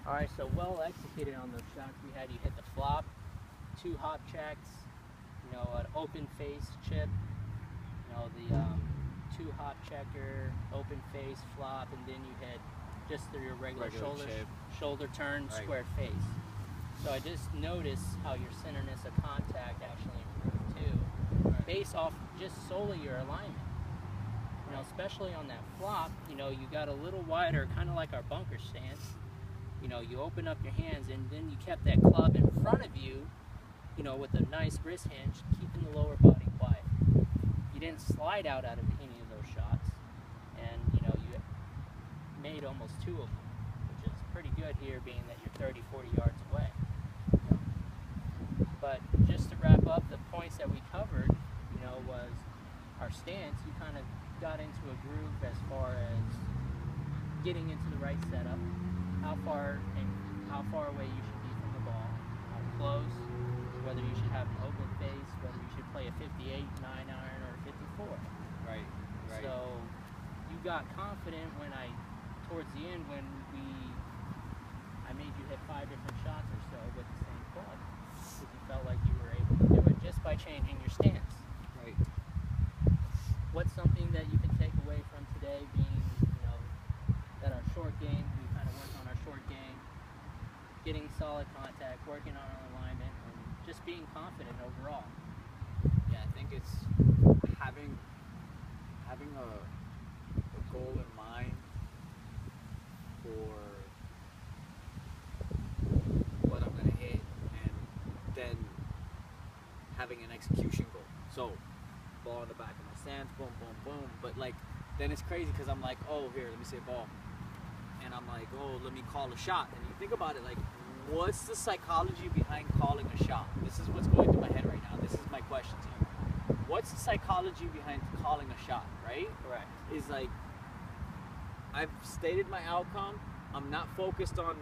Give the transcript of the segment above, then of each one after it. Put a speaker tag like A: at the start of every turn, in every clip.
A: All right, so well executed on those shots we had. You hit the flop, 2 hop checks, an open face chip, the 2 hop checker, open face flop, and then you hit just through your regular shoulder turn,
B: Right.
A: square face. So I just noticed how your centerness of contact actually improved too, based off just solely your alignment. Especially on that flop, you got a little wider, kind of like our bunker stance. You open up your hands, and then you kept that club in front of you, with a nice wrist hinge, keeping the lower body quiet. You didn't slide out of any of those shots, and you made almost 2 of them, which is pretty good here, being that you're 30, 40 yards away. But just to wrap up, the points that we covered, was our stance. You kind of got into a groove as far as getting into the right setup, how far away you should be from the ball, how close, whether you should have an open face, whether you should play a 58, 9-iron, or a 54.
B: Right.
A: So you got confident towards the end when I made you hit 5 different shots or so with the same club, because you felt like you were able to do it just by changing your stance.
B: Right.
A: What's something that you can take away from today, being, that our short game, we kind of worked on our short game, getting solid contact, working on our alignment, and just being confident overall?
B: Yeah, I think it's having a goal in mind for what I'm gonna hit, and then having an execution goal. So, ball in the back of my stance, boom, boom, boom. But like, then it's crazy because I'm like, oh, here, let me say ball, and I'm like, oh, let me call a shot. And you think about it, like, what's the psychology behind calling a shot? This is what's going through my head right now. This is my question to you. What's the psychology behind calling a shot, right?
A: Correct.
B: Is like, I've stated my outcome. I'm not focused on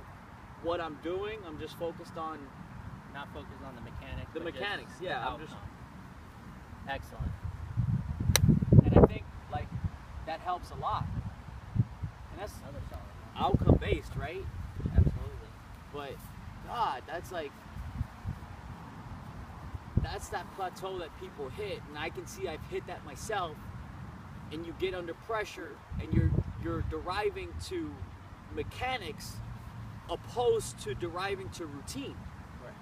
B: what I'm doing. I'm just focused on
A: Not focused on the mechanics.
B: the
A: but just
B: mechanics.
A: the
B: Yeah, I'm
A: outcome.
B: just,
A: Excellent.
B: and I think like that helps a lot. And that's
A: Another solid one.
B: outcome based, right?
A: Absolutely.
B: But God, that's like, that's that plateau that people hit, and I can see I've hit that myself. And you get under pressure, and you're deriving to mechanics opposed to deriving to routine.
A: Right.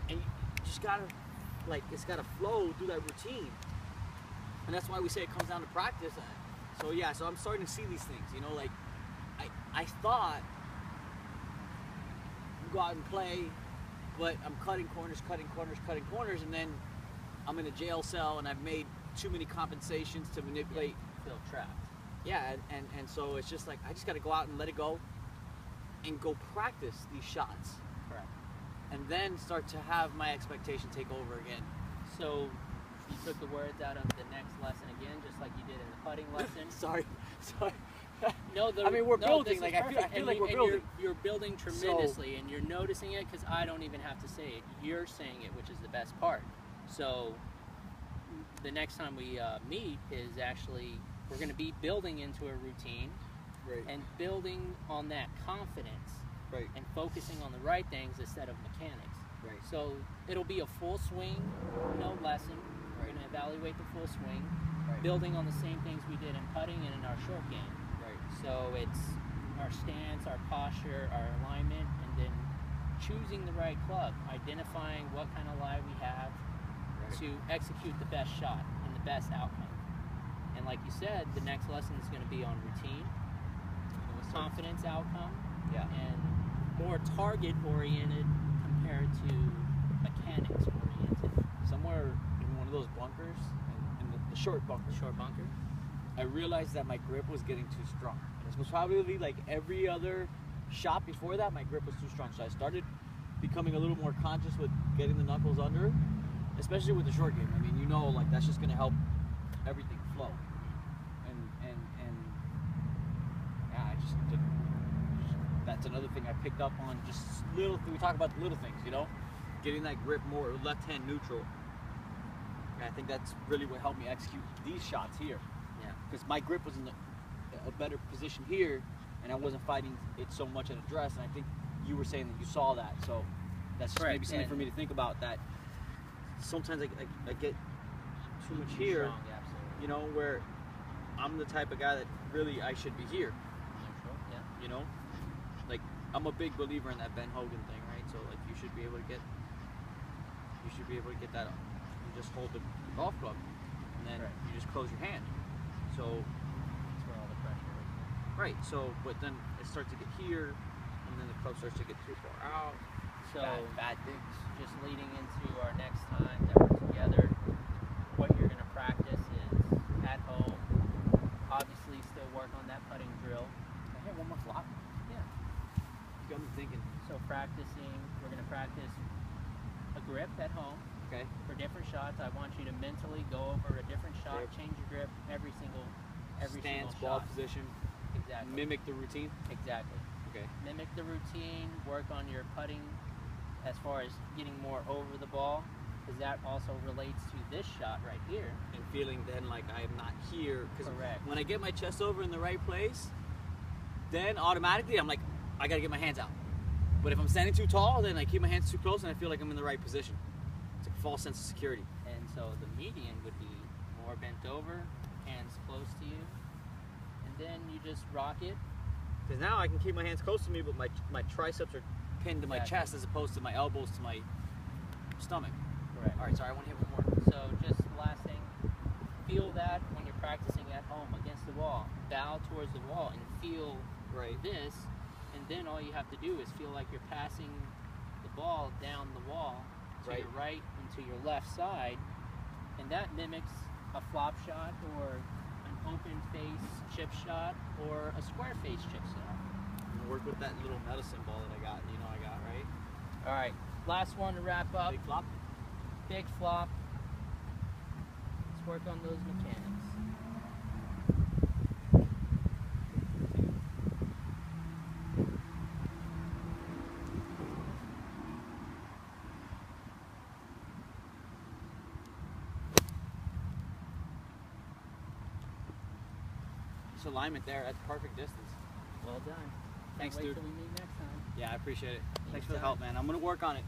B: And you just gotta, like, it's gotta flow through that routine. And that's why we say it comes down to practice. So yeah, so I'm starting to see these things, like, I thought you go out and play, but I'm cutting corners, and then I'm in a jail cell, and I've made too many compensations to manipulate.
A: Feel trapped.
B: Yeah, and so it's just like, I just gotta go out and let it go, and go practice these shots.
A: Correct.
B: And then start to have my expectation take over again.
A: So you took the words out of the next lesson again, just like you did in the putting lesson.
B: Sorry.
A: No,
B: I mean, we're building.
A: this
B: Like,
A: is
B: I feel
A: perfect.
B: like
A: And
B: we're
A: and
B: building.
A: You're building tremendously, and you're noticing it because I don't even have to say it. You're saying it, which is the best part. So the next time we meet is actually, we're going to be building into a routine
B: Right.
A: and building on that confidence
B: Right.
A: and focusing on the right things instead of mechanics.
B: Right.
A: So it'll be a full swing, lesson. We're going to evaluate the full swing,
B: Right.
A: building on the same things we did in putting and in our short game.
B: Right.
A: So it's our stance, our posture, our alignment, and then choosing the right club, identifying what kind of lie we have
B: Right.
A: to execute the best shot and the best outcome. And like you said, the next lesson is going to be on routine, confidence outcome,
B: Yeah.
A: and more target oriented compared to mechanics oriented.
B: Somewhere in one of those bunkers, in the short bunker,
A: Short bunker.
B: I realized that my grip was getting too strong. This was probably like every other shot before that, my grip was too strong. So I started becoming a little more conscious with getting the knuckles under, especially with the short game. I mean, like, that's just going to help everything flow. And yeah, I just that's another thing I picked up on. Just little, we talk about the little things, getting that grip more left hand neutral. And I think that's really what helped me execute these shots here.
A: Yeah.
B: Because my grip was in a better position here, and I wasn't fighting it so much at address. And I think you were saying that you saw that, so that's just
A: Correct,
B: maybe something
A: and-
B: for me to think about. That sometimes I get too much
A: Too
B: here,
A: strong, absolutely.
B: you know, where I'm the type of guy that really I should be here.
A: Neutral, yeah.
B: You know, like I'm a big believer in that Ben Hogan thing, right? So like you should be able to get that. You just hold the golf club, and then
A: Right.
B: you just close your hand. So
A: That's where all the pressure is.
B: right. So but then it starts to get here, and then the club starts to get too far out.
A: So
B: Bad things.
A: just leading into our next time that we're together, what you're going to practice is at home. Obviously, still work on that putting drill.
B: Can I hit one more flop?
A: Yeah.
B: You got me thinking.
A: So practicing, we're going to practice a grip at home
B: Okay.
A: for different shots. I want you to mentally go over a different shot,
B: Grip.
A: change your grip every single
B: Stance,
A: single
B: ball
A: shot.
B: position,
A: Exactly.
B: mimic the routine.
A: Exactly.
B: Okay.
A: Mimic the routine. Work on your putting as far as getting more over the ball, because that also relates to this shot right here.
B: And feeling then like I am not here, because
A: Correct.
B: when I get my chest over in the right place, then automatically I'm like, I gotta get my hands out. But if I'm standing too tall, then I keep my hands too close and I feel like I'm in the right position. It's like a false sense of security.
A: And so the median would be more bent over, hands close to you, and then you just rock it.
B: Because now I can keep my hands close to me, but my triceps are pinned to my
A: Exactly.
B: chest as opposed to my elbows to my stomach.
A: Correct.
B: All right, sorry, I want to hit one more.
A: So just last thing, feel that when you're practicing at home against the wall. Bow towards the wall and feel
B: Right.
A: this, and then all you have to do is feel like you're passing the ball down the wall to
B: Right.
A: your right and to your left side, and that mimics a flop shot or an open face chip shot or a square face chip shot.
B: I'm gonna work with that little medicine ball that I got, right?
A: All right, last one to wrap up.
B: Big flop.
A: Big flop. Let's work on those mechanics.
B: This alignment there, that's perfect distance.
A: Well done.
B: Thanks,
A: Can't wait
B: dude.
A: till we meet next time.
B: Yeah, I appreciate it. Thanks for the
A: Anytime.
B: help, man. I'm gonna work on it.